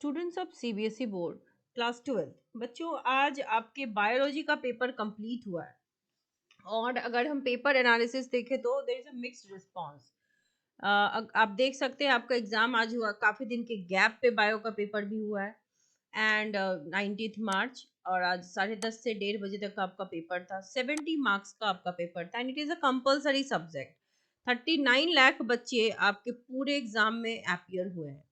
Students of CBSE board class 12 बच्चों, आज आपके बायोलॉजी का पेपर कंप्लीट हुआ है। और अगर हम पेपर एनालिसिस देखें तो there is a mixed response. आप देख सकते हैं आपका एग्जाम आज हुआ, काफी दिन के गैप पे बायो का पेपर भी हुआ है। एंड 19 मार्च, और आज 10:30 से 1:30 बजे तक का आपका पेपर था। 70 मार्क्स का आपका पेपर था and it is a compulsory subject. 39 lakh बच्चे आपके पूरे एग्जाम में अपियर हुए हैं।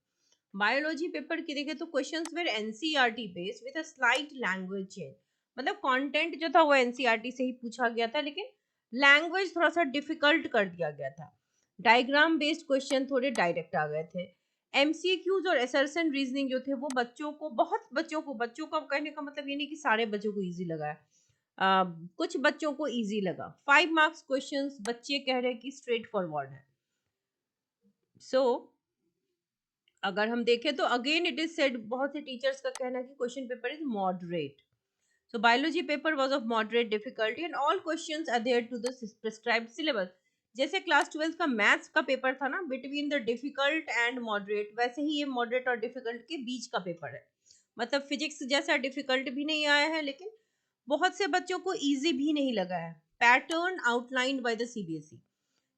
बायोलॉजी पेपर की देखें तो questions were NCERT based with a slight language change. मतलब कंटेंट जो था वो एनसीईआरटी से ही पूछा गया था, लेकिन लैंग्वेज थोड़ा सा डिफिकल्ट कर दिया गया था। डायग्राम बेस्ड क्वेश्चन थोड़े डायरेक्ट आ गए थे। एमसीक्यूज और असर्शन रीजनिंग जो थे वो बहुत बच्चों का कहने का मतलब ये नहीं कि सारे बच्चों को इजी लगा है। कुछ बच्चों को इजी लगा। 5 मार्क्स क्वेश्चंस बच्चे कह रहे हैं कि स्ट्रेट फॉरवर्ड है। सो अगर हम देखें तो अगेन इट इज सेड, बहुत से टीचर्स का कहना है कि question paper is moderate. So biology paper was of moderate difficulty and all questions adhere to the prescribed syllabus. जैसे क्लास 12 का मैथ्स का पेपर था ना, between the difficult and moderate, वैसे ही ये मॉडरेट और डिफिकल्ट के बीच का पेपर है। मतलब फिजिक्स जैसा डिफिकल्ट भी नहीं आया है, लेकिन बहुत से बच्चों को इजी भी नहीं लगा है। Pattern outlined by the CBSE.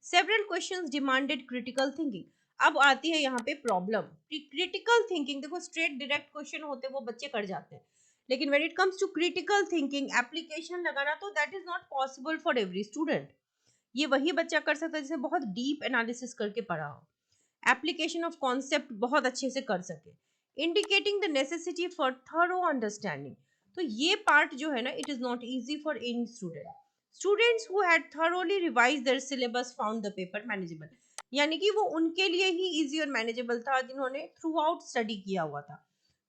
Several questions demanded critical thinking. अब आती है यहाँ पे प्रॉब्लम। क्रिटिकल थिंकिंग देखो, स्ट्रेट डायरेक्ट क्वेश्चन होते हैं वो बच्चे कर जाते हैं, लेकिन when it comes to critical thinking application लगाना, तो that is not possible for every student. ये वही बच्चा कर सकता है जिसे बहुत डीप एनालिसिस करके पढ़ा हो, एप्लीकेशन ऑफ कॉन्सेप्ट बहुत अच्छे से कर सके, indicating the necessity for thorough understanding. तो ये पार्ट जो है ना, it is not easy for any student. Students who had thoroughly revised their syllabus found the paper manageable। यानी कि वो उनके लिए ही इजी और मैनेजेबल था जिन्होंने थ्रू आउट स्टडी किया हुआ था।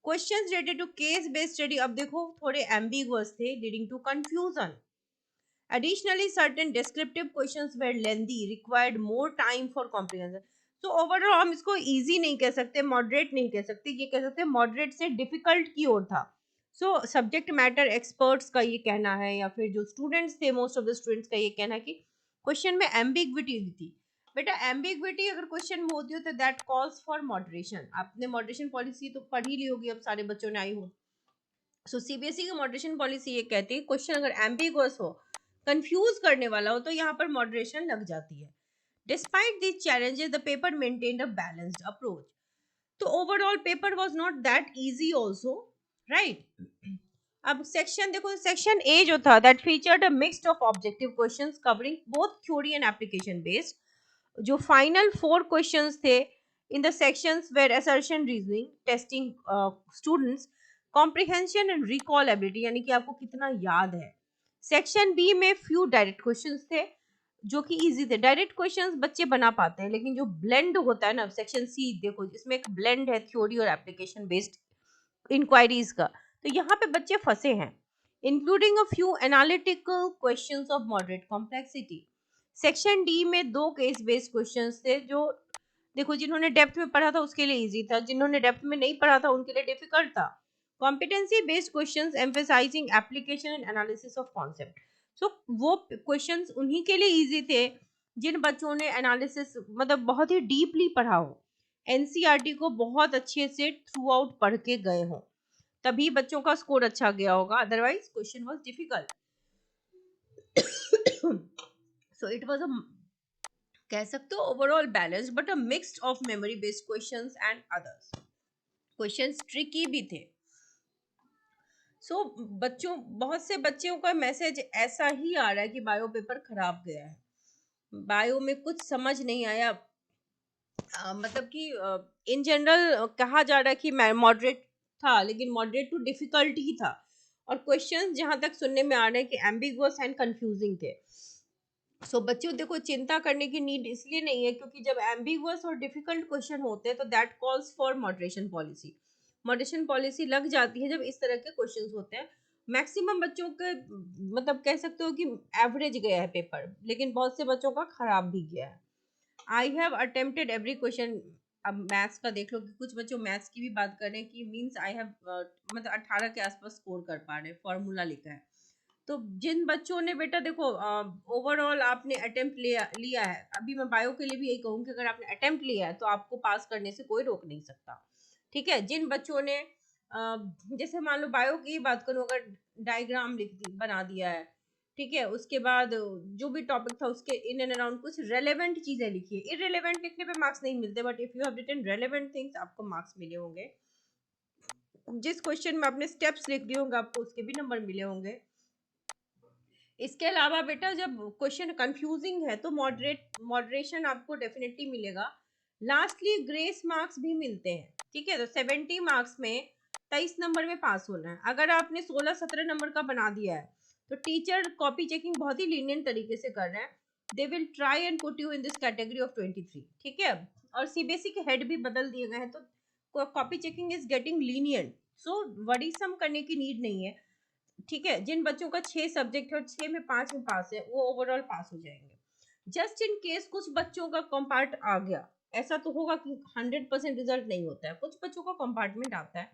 Questions related to case based study, अब देखो थोड़े एम्बिगुअस थे, leading to confusion. Additionally, certain descriptive questions were lengthy, required more time for comprehension. So overall हम इसको easy नहीं कह सकते, moderate नहीं कह सकते, ये कह सकते moderate से difficult की ओर था। So subject matter experts का ये कहना है, या फिर जो students थे, most of the students का ये कहना है कि question में ambiguity थी। बेटा ambiguity अगर क्वेश्चन में होती हो तो दैट कॉल्स फॉर मॉडरेशन। आपने मॉडरेशन पॉलिसी तो पढ़ी ली होगी, अब सारे बच्चों ने आई हो। सो सीबीएसई की मॉडरेशन पॉलिसी ये कहती है क्वेश्चन अगर एम्बिगुअस हो, कंफ्यूज करने वाला हो, तो यहाँ पर मॉडरेशन लग जाती है। Despite these challenges the paper maintained a balanced approach. तो overall paper was not that easy also, right. अब सेक्शन देखो, सेक्शन ए जो था that featured a mixed of objective questions covering both theory and application based. जो final 4 questions थे in the sections where assertion reasoning testing students comprehension and recall ability, यानी कि आपको कितना याद है। सेक्शन बी में फ्यू डायरेक्ट क्वेश्चंस थे जो कि इजी थे। डायरेक्ट क्वेश्चंस बच्चे बना पाते हैं, लेकिन जो ब्लेंड होता है ना, सेक्शन सी देखो इसमें एक ब्लेंड है थ्योरी और एप्लीकेशन बेस्ड इंक्वायरीज का, तो यहाँ पे बच्चे फंसे हैं। Including a few analytical questions of moderate complexity. Section D में 2 केस बेस्ड क्वेश्चंस थे, जो देखो जिन्होंने डेप्थ में पढ़ा था उसके लिए इजी था, जिन्होंने डेप्थ में नहीं पढ़ा था उनके लिए डिफिकल्ट था। Competency based questions emphasising application and analysis of concept. So वो क्वेश्चंस उन्हीं के लिए इजी थे जिन बच्चों ने एनालिसिस मतलब बहुत ही डीपली पढ़ा हो, एनसीईआरटी को बहुत अच्छे से थ्रू आउट पढ़ के गए हो, तभी बच्चों का स्कोर अच्छा गया होगा, otherwise question was difficult. So it was a, कह सकते हो overall balance but a mixed of memory based questions and others. Questions tricky भी थे। बच्चों, बहुत से बच्चों का मैसेज ऐसा ही आ रहा है कि बायो पेपर खराब गया है, बायो में कुछ समझ नहीं आया। मतलब कि इन जनरल कहा जा रहा है कि मॉडरेट था, लेकिन मॉडरेट टू डिफिकल्ट ही था। और क्वेश्चंस जहां तक सुनने में आ रहे हैं कि एम्बिगुअस एंड कंफ्यूजिंग थे। बच्चों देखो, चिंता करने की नीड इसलिए नहीं है क्योंकि जब एम्बिगुअस और डिफिकल्ट क्वेश्चन होते हैं तो that calls for moderation policy. Moderation policy लग जाती है जब इस तरह के क्वेश्चंस होते हैं। मैक्सिमम बच्चों के मतलब कह सकते हो कि एवरेज गया है पेपर, लेकिन बहुत से बच्चों का खराब भी गया है। आई हैव अटेम्प्टेड एवरी क्वेश्चन। अब मैथ्स का देख लो कि कुछ बच्चों मैथ्स की भी बात कर रहे हैं कि मीन्स आई हैव मतलब 18 के आसपास स्कोर कर पा रहे हैं, फॉर्मूला लिखा है। तो जिन बच्चों ने बेटा देखो ओवरऑल आपने अटेम्प्ट लिया है, अभी मैं बायो के लिए भी यही कहूँ कि अगर आपने अटेम्प्ट लिया है तो आपको पास करने से कोई रोक नहीं सकता। ठीक है, जिन बच्चों ने जैसे मान लो बायो की बात करूँ, अगर डायग्राम बना दिया है, ठीक है, उसके बाद जो भी टॉपिक था उसके इन एंड अराउंड कुछ रेलेवेंट चीजें लिखी है। इररेलेवेंट लिखने पे मार्क्स नहीं मिलते, but if you have written relevant things आपको मार्क्स मिले होंगे। जिस क्वेश्चन में आपने स्टेप्स लिख दिए होंगे आपको उसके भी नंबर मिले होंगे। इसके अलावा बेटा जब क्वेश्चन कंफ्यूजिंग है तो मॉडरेशन आपको डेफिनेटली मिलेगा। लास्टली ग्रेस मार्क्स भी मिलते हैं, ठीक है। तो 70 मार्क्स में 23 नंबर में पास होना है। अगर आपने 16-17 नंबर का बना दिया है तो टीचर कॉपी चेकिंग बहुत ही लीनियंट तरीके से कर रहे हैं। They will try and put you in this category of 23, ठीक है। और सीबीएसई के हेड भी बदल दिए गए हैं तो copy checking is getting lenient, so worrisome करने की नीड नहीं है, ठीक है। जिन बच्चों का 6 सब्जेक्ट है और 6 में 5 में पास है वो ओवरऑल पास हो जाएंगे। जस्ट इन केस कुछ बच्चों का कंपार्ट आ गया, ऐसा तो होगा कि 100% रिजल्ट नहीं होता है, कुछ बच्चों का कंपार्टमेंट आता है,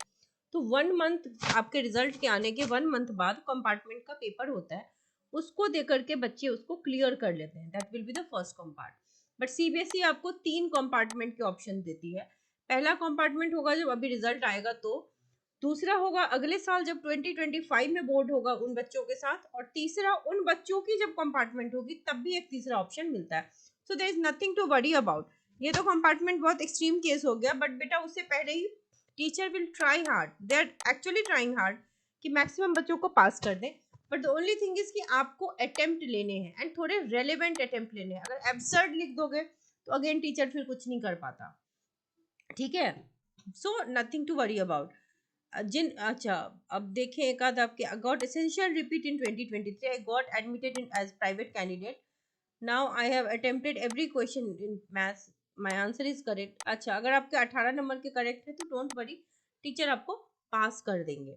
तो 1 मंथ आपके रिजल्ट के आने के 1 मंथ बाद कंपार्टमेंट का पेपर होता है, उसको दे करके बच्चे उसको क्लियर कर लेते हैं। That will be the first compart. But CBSE आपको 3 कंपार्टमेंट के ऑप्शन देती है। पहला कंपार्टमेंट होगा जब अभी रिजल्ट आएगा, तो दूसरा होगा अगले साल जब 2025 में बोर्ड होगा उन बच्चों के साथ, और तीसरा उन बच्चों की जब कंपार्टमेंट होगी तब भी एक तीसरा ऑप्शन मिलता है। So there is nothing to worry about. ये तो कंपार्टमेंट बहुत एक्सट्रीम केस हो गया, बट बेटा उससे पहले ही teacher will try hard, they are actually trying hard कि मैक्सिमम बच्चों को पास कर दें। But the only thing is कि आपको अटेम्प्ट लेने हैं एंड थोड़े रेलेवेंट अटेम्प्ट लेने हैं। अगर एब्सर्ड लिख दोगे तो अगेन टीचर फिर कुछ नहीं कर पाता, ठीक है। So nothing to worry about. जिन अच्छा अब देखें एक आध आपके got essential repeat in 2023, I got admitted in as private candidate, now I have attempted every question in maths, my answer is correct. अच्छा, अगर आपके 18 नंबर के करेक्ट है तो डोंट वरी, टीचर आपको पास कर देंगे,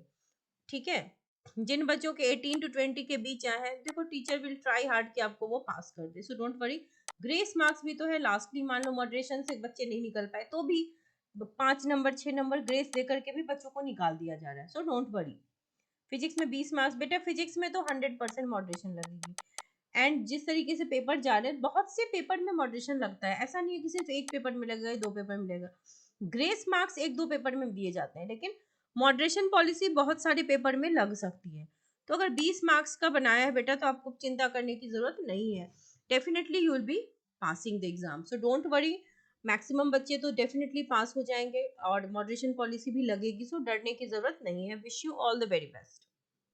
ठीक है। जिन बच्चों के 18 to 20 के बीच आए हैं, देखो टीचर विल ट्राई हार्ड कि आपको वो पास कर दे, so don't worry. Grace marks भी तो है, लास्टली मान लो मॉडरेशन से बच्चे नहीं निकल पाए तो भी 5 नंबर 6 नंबर ग्रेस दे करके भी बच्चों को निकाल दिया जा रहा है, सो डोंट वरी। फिजिक्स में 20 मार्क्स, बेटा फिजिक्स में तो 100% मॉडरेशन लगेगी। एंड जिस तरीके से पेपर जा रहे हैं, बहुत से पेपर में मॉडरेशन लगता है, ऐसा नहीं है कि सिर्फ एक पेपर में लगेगा, 2 पेपर में लगेगा। ग्रेस मार्क्स 1-2 पेपर में दिए जाते हैं, लेकिन मॉडरेशन पॉलिसी बहुत सारे पेपर में लग सकती है। तो अगर 20 मार्क्स का बनाया है बेटा तो आपको चिंता करने की जरूरत नहीं है, definitely you will be passing the exam, so don't worry. Maximum बच्चे तो डेफिनेटली पास हो जाएंगे और मॉडरेशन पॉलिसी भी लगेगी, सो डरने की जरूरत नहीं है। Wish you all the very best.